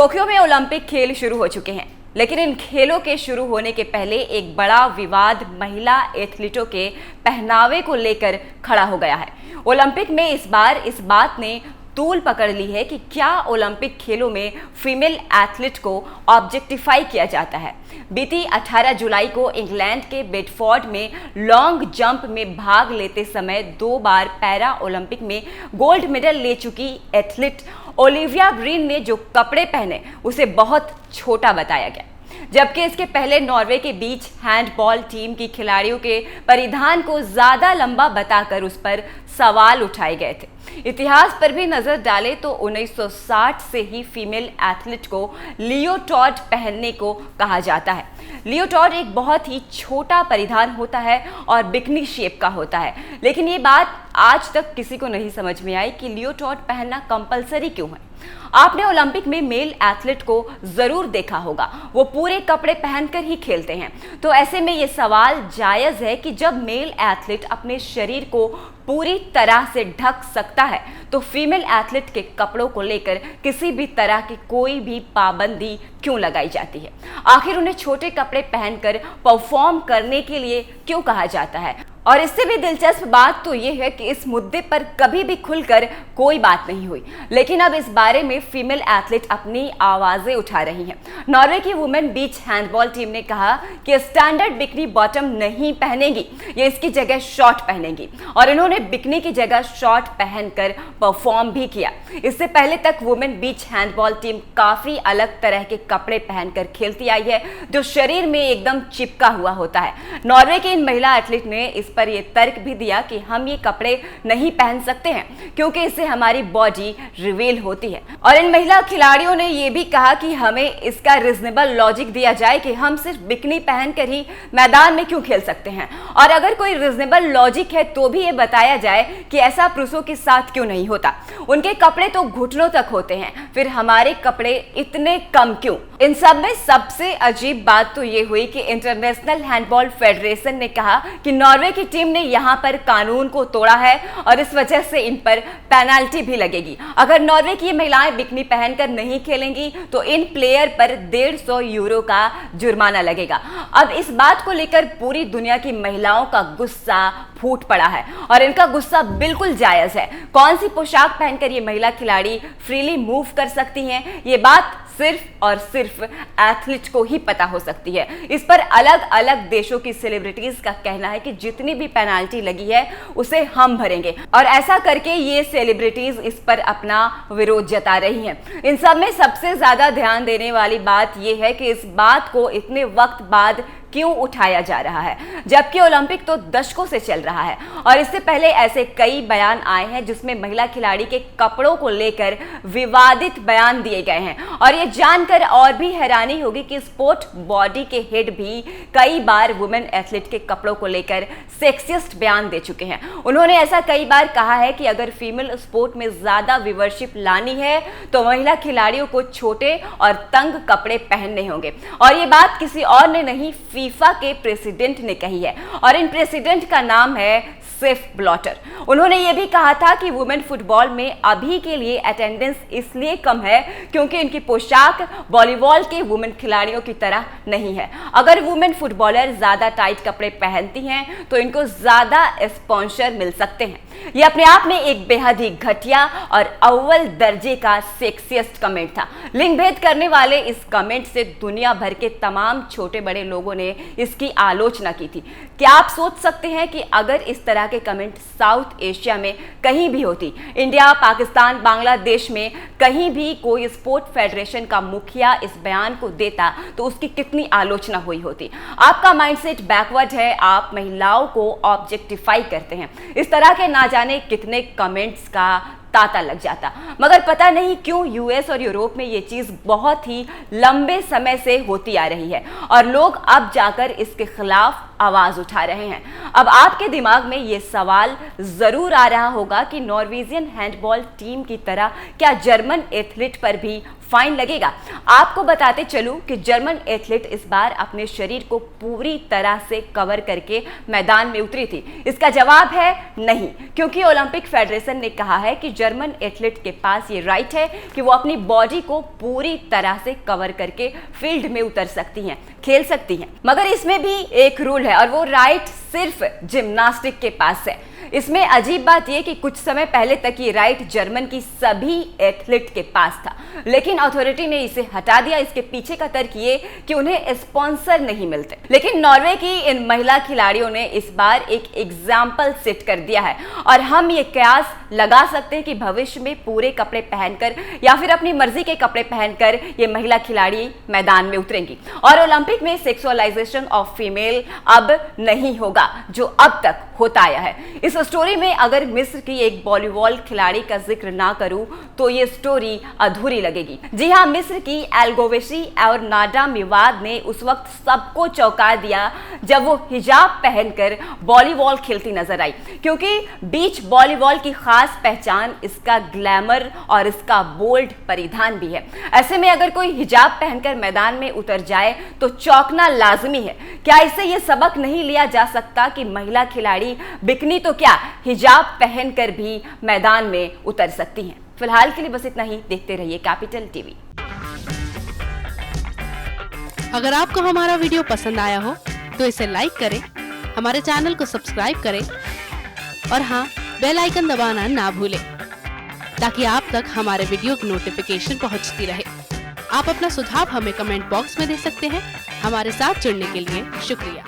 Tokyo में Olympic खेल शुरू हो चुके हैं, लेकिन इन खेलों के शुरू होने के पहले एक बड़ा विवाद महिला एथलीटों के पहनावे को लेकर खड़ा हो गया है। ओलंपिक में इस बार इस बात ने तूल पकड़ ली है कि क्या ओलंपिक खेलों में फीमेल एथलीट को ऑब्जेक्टिफाई किया जाता है। बीती 18 जुलाई को इंग्लैंड के बेडफोर्ड में लॉन्ग जंप में भाग लेते समय 2 बार पैरा ओलंपिक में गोल्ड मेडल ले चुकी एथलीट ओलिविया ब्रीन ने जो कपड़े पहने उसे बहुत छोटा बताया गया, जबकि इसके पहले नॉर्वे के बीच हैंडबॉल टीम की खिलाड़ियों के परिधान को ज्यादा लंबा बताकर उस पर सवाल उठाए गए थे। इतिहास पर भी नजर डालें तो 1960 से ही फीमेल एथलीट को लियोटॉर्ड पहनने को कहा जाता है। लियोटॉर्ड एक बहुत ही छोटा परिधान होता है और बिकनी शेप का होता है, लेकिन ये बात आज तक किसी को नहीं समझ में आई कि लियोटॉर्ड पहनना कंपलसरी क्यों है। आपने ओलंपिक में मेल एथलीट को जरूर देखा होगा, वो पूरे कपड़े पहनकर ही खेलते हैं। तो ऐसे में ये सवाल जायज है कि जब मेल एथलीट अपने शरीर को पूरी तरह से ढक सकता है तो फीमेल एथलीट के कपड़ों को लेकर किसी भी तरह की कोई भी पाबंदी क्यों लगाई जाती है। आखिर उन्हें छोटे कपड़े पहनकर परफॉर्म करने के लिए क्यों कहा जाता है। और इससे भी दिलचस्प बात तो यह है कि इस मुद्दे पर कभी भी खुलकर कोई बात नहीं हुई, लेकिन अब इस बारे में फीमेल एथलीट अपनी आवाजें उठा रही हैं। नॉर्वे की वुमेन बीच हैंडबॉल टीम ने कहा कि स्टैंडर्ड बिकनी बॉटम नहीं पहनेगी, ये इसकी जगह शॉर्ट पहनेगी, और इन्होंने बिकनी की जगह शॉर्ट पहनकर परफॉर्म भी किया। इससे पहले तक वुमेन बीच हैंडबॉल टीम काफी अलग तरह के कपड़े पहनकर खेलती आई है, जो शरीर में एकदम चिपका हुआ होता है। नॉर्वे के इन महिला एथलीट ने इस पर यह तर्क भी दिया कि हम ये कपड़े नहीं पहन सकते हैं क्योंकि इससे हमारी बॉडी रिवील होती है। और इन महिला खिलाड़ियों ने यह भी कहा कि हमें इसका रीजनेबल लॉजिक दिया जाए कि हम सिर्फ बिकनी पहनकर ही मैदान में क्यों खेल सकते हैं, और अगर कोई रीजनेबल लॉजिक है तो भी ये बताया जाए कि ऐसा पुरुषों के साथ क्यों नहीं होता। उनके कपड़े तो घुटनों तक होते हैं, फिर हमारे कपड़े इतने कम क्यों। इन सब में सबसे अजीब बात तो ये हुई कि इंटरनेशनल हैंडबॉल फेडरेशन ने कहा कि नॉर्वे की टीम ने यहाँ पर कानून को तोड़ा है और इस वजह से इन पर पेनाल्टी भी लगेगी। अगर नॉर्वे की महिलाएं बिकनी पहनकर नहीं खेलेंगी तो इन प्लेयर पर 150 यूरो का जुर्माना लगेगा। अब इस बात को लेकर पूरी दुनिया की महिलाओं का गुस्सा फूट पड़ा है और इनका गुस्सा बिल्कुल जायज है। कौन सी पोशाक पहनकर ये महिला खिलाड़ी फ्रीली मूव कर सकती हैं, ये बात सिर्फ और सिर्फ एथलीट को ही पता हो सकती है। इस पर अलग अलग देशों की सेलिब्रिटीज का कहना है कि जितनी भी पेनाल्टी लगी है उसे हम भरेंगे, और ऐसा करके ये सेलिब्रिटीज इस पर अपना विरोध जता रही हैं। इन सब में सबसे ज्यादा ध्यान देने वाली बात यह है कि इस बात को इतने वक्त बाद क्यों उठाया जा रहा है, जबकि ओलंपिक तो दशकों से चल रहा है। और इससे पहले ऐसे कई बयान आए हैं जिसमें महिला खिलाड़ी के कपड़ों को लेकर विवादित बयान दिए गए हैं। और ये जानकर और भी हैरानी होगी कि स्पोर्ट बॉडी के हेड भी कई बार वुमेन एथलीट के कपड़ों को लेकर सेक्सिस्ट बयान दे चुके हैं। उन्होंने ऐसा कई बार कहा है कि अगर फीमेल स्पोर्ट में ज्यादा व्यूअरशिप लानी है तो महिला खिलाड़ियों को छोटे और तंग कपड़े पहनने होंगे। और ये बात किसी और ने नहीं, फीफा के प्रेसिडेंट ने कही है, और इन प्रेसिडेंट का नाम है सेफ ब्लॉटर। उन्होंने यह भी कहा था कि वुमेन फुटबॉल में अभी के लिए अटेंडेंस इसलिए कम है क्योंकि इनकी पोशाक वॉलीबॉल के वुमेन खिलाड़ियों की तरह नहीं है। अगर वुमेन फुटबॉलर ज्यादा टाइट कपड़े पहनती हैं तो इनको ज्यादा स्पॉन्सर मिल सकते हैं। यह अपने आप में एक बेहद ही घटिया और अव्वल दर्जे का सेक्सियस्ट कमेंट था। लिंग भेद करने वाले इस कमेंट से दुनिया भर के तमाम छोटे बड़े लोगों ने इसकी आलोचना की थी। क्या आप सोच सकते हैं कि अगर इस तरह के कमेंट साउथ एशिया में कहीं भी होती, इंडिया, पाकिस्तान, बांग्लादेश में कहीं भी कोई स्पोर्ट फेडरेशन का मुखिया इस बयान को देता तो उसकी कितनी आलोचना हुई होती। आपका माइंडसेट बैकवर्ड है, आप महिलाओं को ऑब्जेक्टिफाई करते हैं। इस तरह के ना जाने कितने कमेंट्स का तांता लग जाता, मगर पता नहीं क्यों यूएस और यूरोप में ये चीज बहुत ही लंबे समय से होती आ रही है और लोग अब जाकर इसके खिलाफ आवाज उठा रहे हैं। अब आपके दिमाग में ये सवाल जरूर आ रहा होगा कि नॉर्वेजियन हैंडबॉल टीम की तरह क्या जर्मन एथलीट पर भी फाइन लगेगा। आपको बताते चलूं कि जर्मन एथलीट इस बार अपने शरीर को पूरी तरह से कवर करके मैदान में उतरी थी। इसका जवाब है नहीं, क्योंकि ओलंपिक फेडरेशन ने कहा है कि जर्मन एथलीट के पास ये राइट है कि वो अपनी बॉडी को पूरी तरह से कवर करके फील्ड में उतर सकती हैं, खेल सकती हैं। मगर इसमें भी एक रूल है और वो राइट सिर्फ जिम्नास्टिक के पास है। इसमें अजीब बात यह कि कुछ समय पहले तक ये राइट जर्मन की सभी एथलीट के पास था, लेकिन अथॉरिटी ने इसे हटा दिया। इसके पीछे का तर्क ये कि उन्हें स्पॉन्सर नहीं मिलते। लेकिन नॉर्वे की इन महिला खिलाड़ियों ने इस बार एक एग्जाम्पल सेट कर दिया है और हम ये कयास लगा सकते हैं कि भविष्य में पूरे कपड़े पहनकर या फिर अपनी मर्जी के कपड़े पहनकर ये महिला खिलाड़ी मैदान में उतरेंगी और ओलंपिक में सेक्सुअलाइजेशन ऑफ फीमेल अब नहीं होगा, जो अब तक होता आया है। इस स्टोरी में अगर मिस्र की एक वॉलीबॉल खिलाड़ी का जिक्र ना करूं तो ये स्टोरी अधूरी लगेगी। जी हां, मिस्र की एल्गोवेशी और नाडा मिवाद ने उस वक्त सबको चौंका दिया जब वो हिजाब पहनकर वॉलीबॉल खेलती नजर आई, क्योंकि बीच वॉलीबॉल की खास पहचान इसका ग्लैमर और इसका बोल्ड परिधान भी है। ऐसे में अगर कोई हिजाब पहनकर मैदान में उतर जाए तो चौंकना लाजमी है। क्या इससे ये सबक नहीं लिया जा सकता कि महिला खिलाड़ी बिकनी तो क्या हिजाब पहनकर भी मैदान में उतर सकती हैं? फिलहाल के लिए बस इतना ही। देखते रहिए कैपिटल टीवी। अगर आपको हमारा वीडियो पसंद आया हो तो इसे लाइक करें, हमारे चैनल को सब्सक्राइब करें और हाँ, बेल आइकन दबाना ना भूलें ताकि आप तक हमारे वीडियो की नोटिफिकेशन पहुंचती रहे। आप अपना सुझाव हमें कमेंट बॉक्स में दे सकते हैं। हमारे साथ जुड़ने के लिए शुक्रिया।